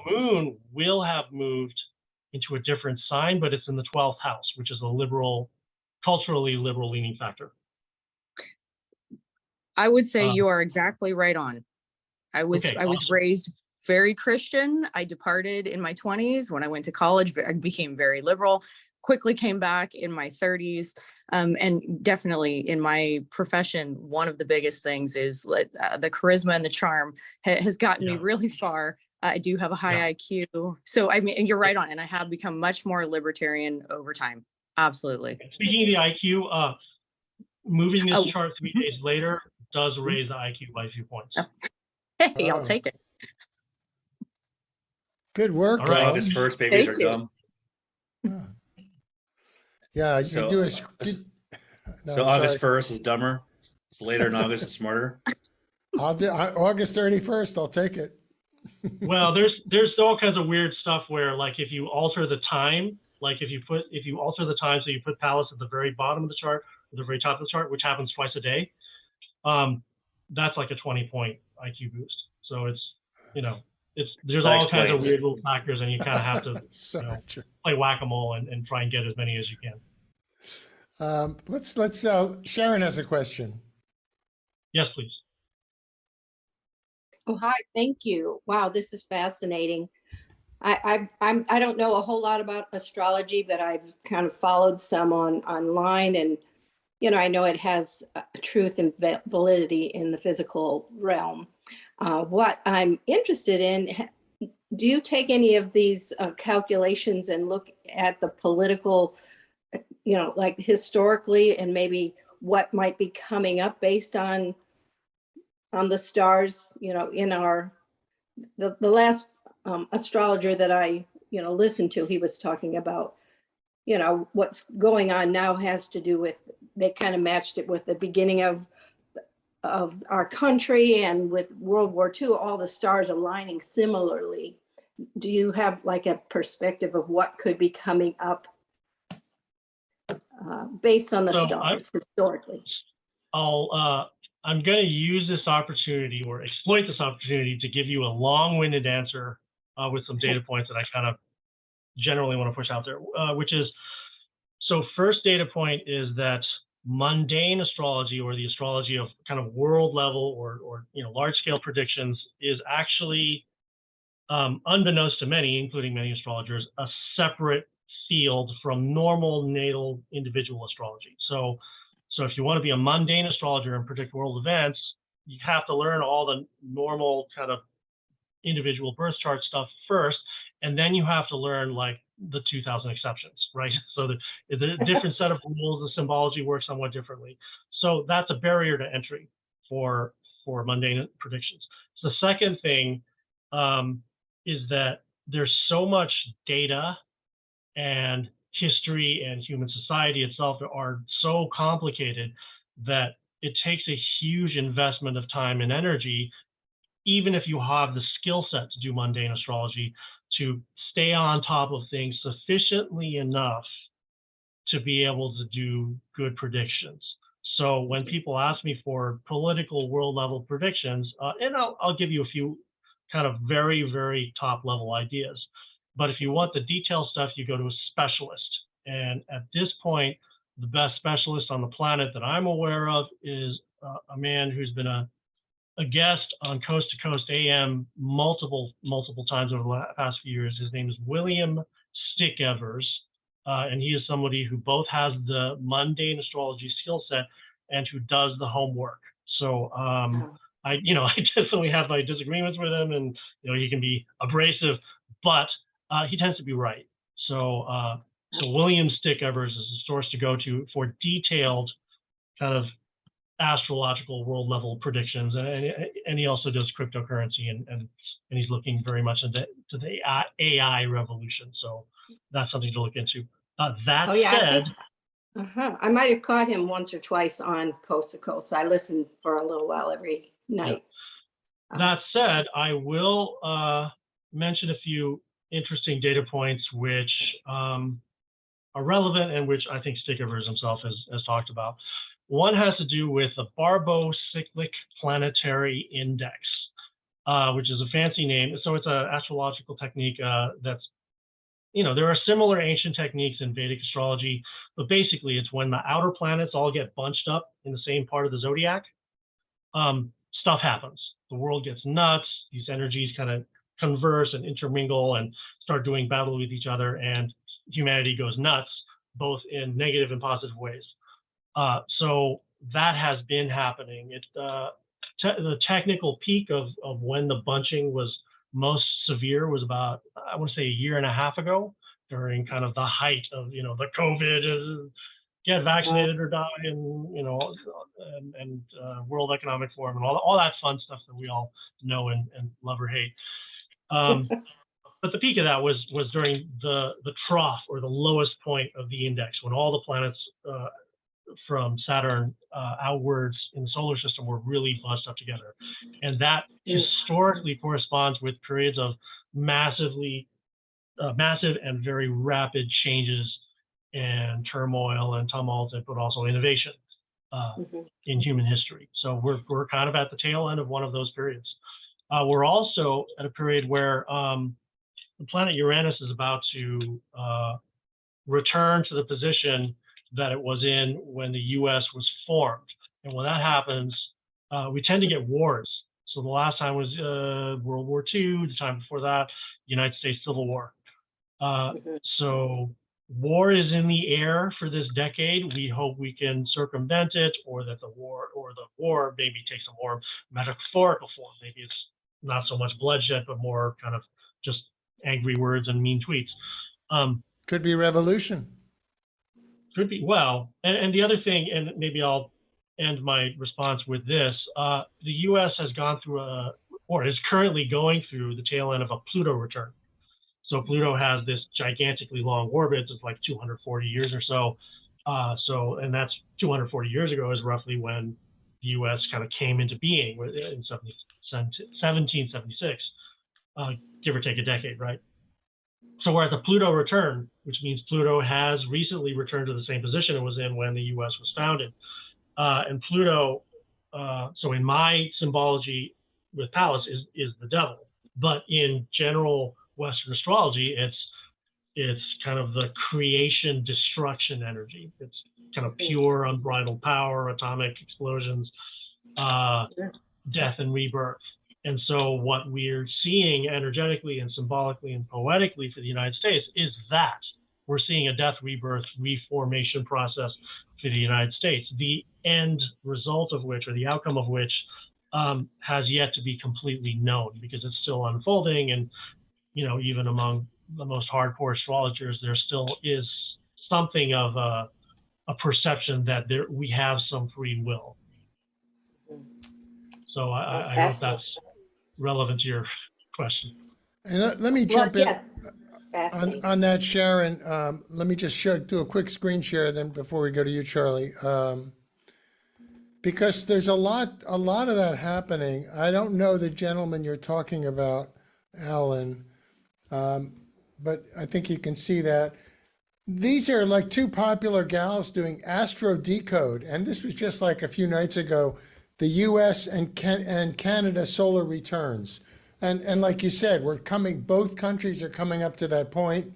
moon will have moved into a different sign, but it's in the 12th house, which is a liberal, culturally liberal leaning factor. I would say you are exactly right on. I was raised very Christian. I departed in my 20s. When I went to college, I became very liberal, quickly came back in my 30s. And definitely in my profession, one of the biggest things is the charisma and the charm has gotten me really far. I do have a high IQ. So, I mean, and you're right on. And I have become much more libertarian over time. Absolutely. Speaking of the IQ, moving this chart 3 days later does raise the IQ by a few points. Hey, I'll take it. Good work. All right. August 1st, babies Thank are you. dumb. Yeah, you So- do a. So August 1st is dumber. It's later in August, it's smarter. I'll do August 31st. I'll take it. Well, there's all kinds of weird stuff where, like, if you alter the time, like if you alter the time, so you put Pallas at the very bottom of the chart, or the very top of the chart, which happens twice a day, that's like a 20-point IQ boost. So it's, there's That all kinds of explains it. weird little factors, and you kind of have to So true. play whack-a-mole and try and get as many as you can. Let's Sharon has a question. Yes, please. Oh, hi, thank you. Wow, this is fascinating. I don't know a whole lot about astrology, but I've kind of followed some online, and I know it has truth and validity in the physical realm. What I'm interested in, do you take any of these calculations and look at the political, like historically, and maybe what might be coming up based on the stars, in the last astrologer that I, listened to, he was talking about, what's going on now has to do with, they kind of matched it with the beginning of our country, and with World War II, all the stars aligning similarly. Do you have like a perspective of what could be coming up based on the stars historically? I'm going to use this opportunity or exploit this opportunity to give you a long-winded answer with some data points that I kind of generally want to push out there, which is, so first data point is that mundane astrology, or the astrology of kind of world level or large scale predictions, is actually, unbeknownst to many, including many astrologers, a separate field from normal natal individual astrology. So if you want to be a mundane astrologer and predict world events, you have to learn all the normal kind of individual birth chart stuff first, and then you have to learn like the 2000 exceptions, right? So the different set of rules, the symbology works somewhat differently. So that's a barrier to entry for mundane predictions. So the second thing is that there's so much data, and history and human society itself are so complicated that it takes a huge investment of time and energy, even if you have the skill set to do mundane astrology, to stay on top of things sufficiently enough to be able to do good predictions. So when people ask me for political world level predictions, and I'll give you a few kind of very, very top level ideas. But if you want the detailed stuff, you go to a specialist. And at this point, the best specialist on the planet that I'm aware of is a man who's been a guest on Coast to Coast AM multiple times over the past few years. His name is William Stickevers, and he is somebody who both has the mundane astrology skill set and who does the homework. So I definitely have my disagreements with him, and he can be abrasive, but he tends to be right. So William Stickevers is a source to go to for detailed kind of astrological world level predictions, and he also does cryptocurrency, and he's looking very much into the AI revolution. So that's something to look into. That said, I might have caught him once or twice on Coast to Coast. I listened for a little while every night. Yeah. That said, I will mention a few interesting data points which are relevant and which I think Stickevers himself has talked about. One has to do with the Barbo-Cyclic Planetary Index, which is a fancy name. So it's an astrological technique that's, there are similar ancient techniques in Vedic astrology, but basically it's when the outer planets all get bunched up in the same part of the zodiac, stuff happens. The world gets nuts. These energies kind of converse and intermingle and start doing battle with each other, and humanity goes nuts, both in negative and positive ways. So that has been happening. The technical peak of when the bunching was most severe was about, I want to say, a year and a half ago, during kind of the height of the COVID, get vaccinated or die, and World Economic Forum and all that fun stuff that we all know and love or hate. But the peak of that was during the trough, or the lowest point of the index, when all the planets from Saturn outwards in the solar system were really bunched up together. And that historically corresponds with periods of massive and very rapid changes and turmoil and tumult, but also innovation in human history. So we're kind of at the tail end of one of those periods. We're also at a period where the planet Uranus is about to return to the position that it was in when the US was formed. And when that happens, we tend to get wars. So the last time was World War II, the time before that, United States Civil War. So war is in the air for this decade. We hope we can circumvent it, or that the war maybe takes a more metaphorical form. Maybe it's not so much bloodshed, but more kind of just angry words and mean tweets. Could be revolution. Could be. Well, and the other thing, and maybe I'll end my response with this, the US has gone through or is currently going through the tail end of a Pluto return. So Pluto has this gigantically long orbit. It's like 240 years or so. And that's 240 years ago is roughly when the US kind of came into being in 1776, give or take a decade, right? So we're at the Pluto return, which means Pluto has recently returned to the same position it was in when the US was founded. And Pluto so in my symbology with Pallas is the devil, but in general Western astrology, it's kind of the creation destruction energy. It's kind of pure unbridled power, atomic explosions, death and rebirth. And so what we're seeing energetically and symbolically and poetically for the United States is that we're seeing a death, rebirth, reformation process for the United States, the end result of which, or the outcome of which, has yet to be completely known because it's still unfolding. And, you know, even among the most hardcore astrologers, there still is something of a perception that we have some free will. So I hope that's relevant to your question. And let me jump in Fascinating. on that, Sharon. Let me just do a quick screen share then before we go to you, Charlie. Because there's a lot of that happening. I don't know the gentleman you're talking about, Alan, but I think you can see that. These are like two popular gals doing Astro Decode, and this was just like a few nights ago, the U.S. and Canada solar returns. And like you said, both countries are coming up to that point,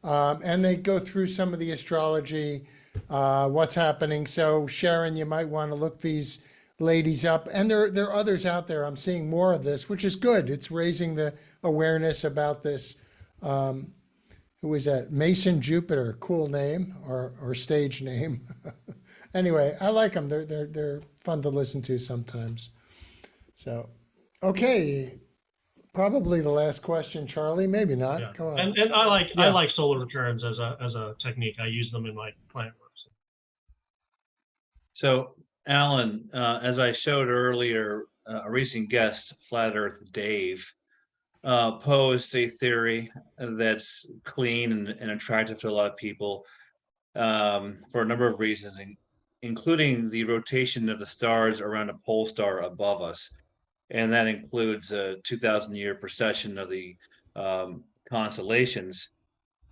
and they go through some of the astrology, what's happening. So Sharon, you might want to look these ladies up. And there are others out there. I'm seeing more of this, which is good. It's raising the awareness about this. Who is that? Mason Jupiter, cool name or stage name. Anyway, I like them. They're fun to listen to sometimes. So, okay. Probably the last question, Charlie. Maybe not. Yeah. Come on. And I like solar returns as a technique. I use them in my client work. So, Alan, as I showed earlier, a recent guest, Flat Earth Dave, posed a theory that's clean and attractive to a lot of people for a number of reasons, including the rotation of the stars around a pole star above us. And that includes a 2,000-year precession of the constellations.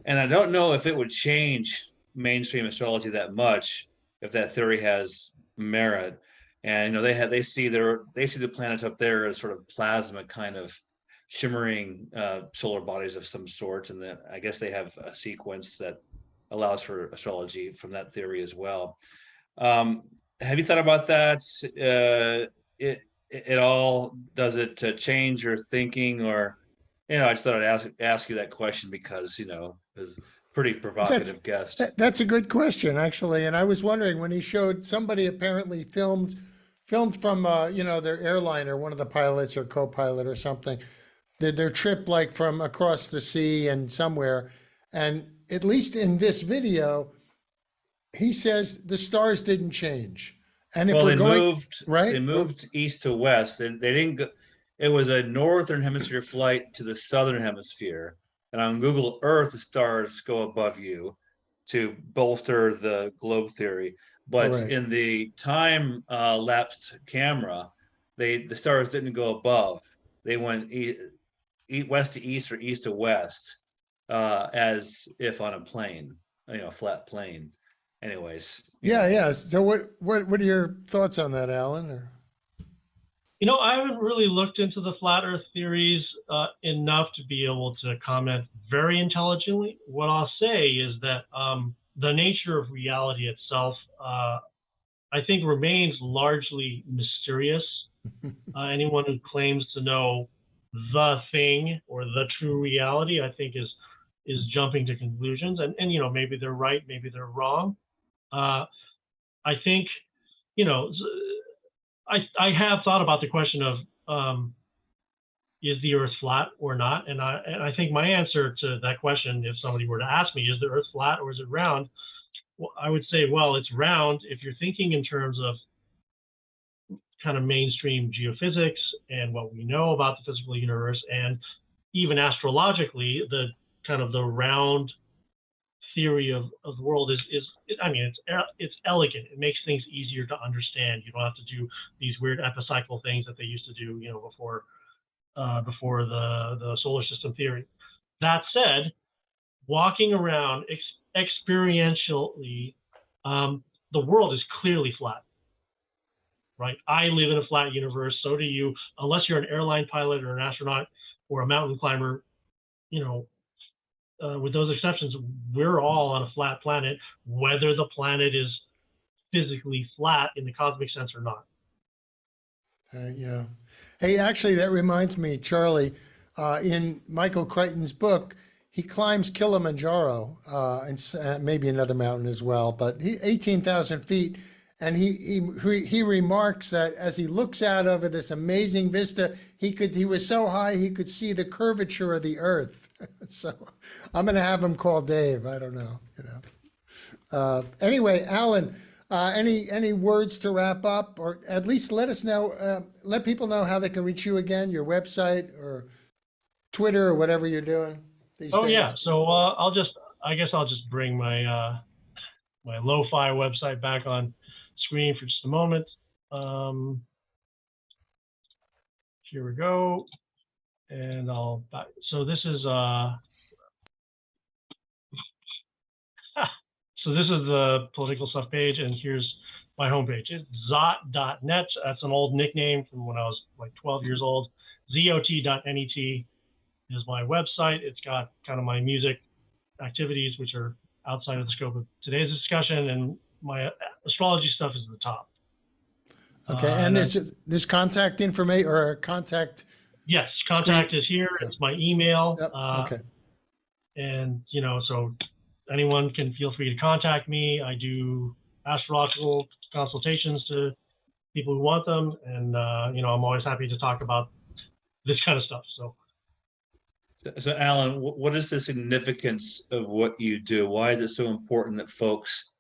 And I don't know if it would change mainstream astrology that much if that theory has merit. And you know, they see the planets up there as sort of plasma kind of shimmering solar bodies of some sort, and then I guess they have a sequence that allows for astrology from that theory as well. Have you thought about that? It all, does it change your thinking, or, you know, I just thought I'd ask you that question because, you know, it was a pretty provocative guest. That's a good question, actually. And I was wondering when he showed somebody apparently filmed from, you know, their airliner, one of the pilots or co-pilot or something, their trip like from across the sea and somewhere. And at least in this video, he says the stars didn't change. And if we're going, they moved east to west. They didn't go. It was a northern hemisphere flight to the southern hemisphere. And on Google Earth, the stars go above you to bolster the globe theory. But in the time lapsed camera, the stars didn't go above. They went west to east or east to west, as if on a plane, you know, flat plane. Anyways. Yeah. So what are your thoughts on that, Alan? Or? You know, I haven't really looked into the flat Earth theories enough to be able to comment very intelligently. What I'll say is that the nature of reality itself, I think, remains largely mysterious. Anyone who claims to know the thing or the true reality, I think, is jumping to conclusions. And you know, maybe they're right, maybe they're wrong. I think, you know, I have thought about the question of is the Earth flat or not? And I think my answer to that question, if somebody were to ask me, is the Earth flat or is it round? Well, I would say, well, it's round if you're thinking in terms of kind of mainstream geophysics and what we know about the physical universe, and even astrologically, the kind of the round theory of the world I mean, it's elegant. It makes things easier to understand. You don't have to do these weird epicycle things that they used to do, you know, before the solar system theory. That said, walking around experientially, the world is clearly flat. right? I live in a flat universe, so do you, unless you're an airline pilot or an astronaut or a mountain climber, you know, with those exceptions, we're all on a flat planet, whether the planet is physically flat in the cosmic sense or not. Yeah. Hey, actually, that reminds me, Charlie, in Michael Crichton's book, he climbs Kilimanjaro and maybe another mountain as well, but 18,000 feet. And he remarks that as he looks out over this amazing vista, he was so high he could see the curvature of the earth. So I'm going to have him call Dave. I don't know, you know. Anyway, Alan, any words to wrap up, or at least let us know, let people know how they can reach you again, your website or Twitter or whatever you're doing these days. Yeah. So I guess I'll just bring my my lo-fi website back on screen for just a moment. Here we go. And so this is so this is the political stuff page, and here's my homepage. It's zot.net. That's an old nickname from when I was like 12 years old. zot.net is my website. It's got kind of my music activities, which are outside of the scope of today's discussion, and my astrology stuff is at the top. Okay, and there's contact information or contact. Yes, contact is here. It's my email. Yep. Okay. And you know, so anyone can feel free to contact me. I do astrological consultations to people who want them, and you know, I'm always happy to talk about this kind of stuff. So Alan, what is the significance of what you do? Why is it so important that folks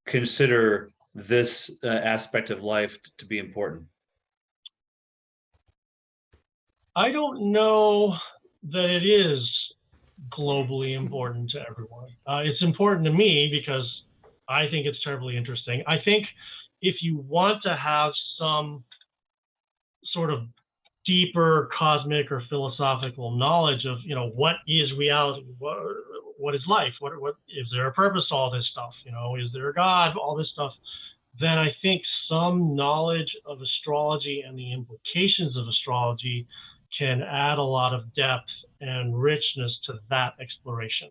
consider this aspect of life to be important? I don't know that it is globally important to everyone. It's important to me because I think it's terribly interesting. I think if you want to have some sort of deeper cosmic or philosophical knowledge of, you know, what is reality, what is life, what is there a purpose to all this stuff, you know, is there a God, all this stuff, then I think some knowledge of astrology and the implications of astrology can add a lot of depth and richness to that exploration.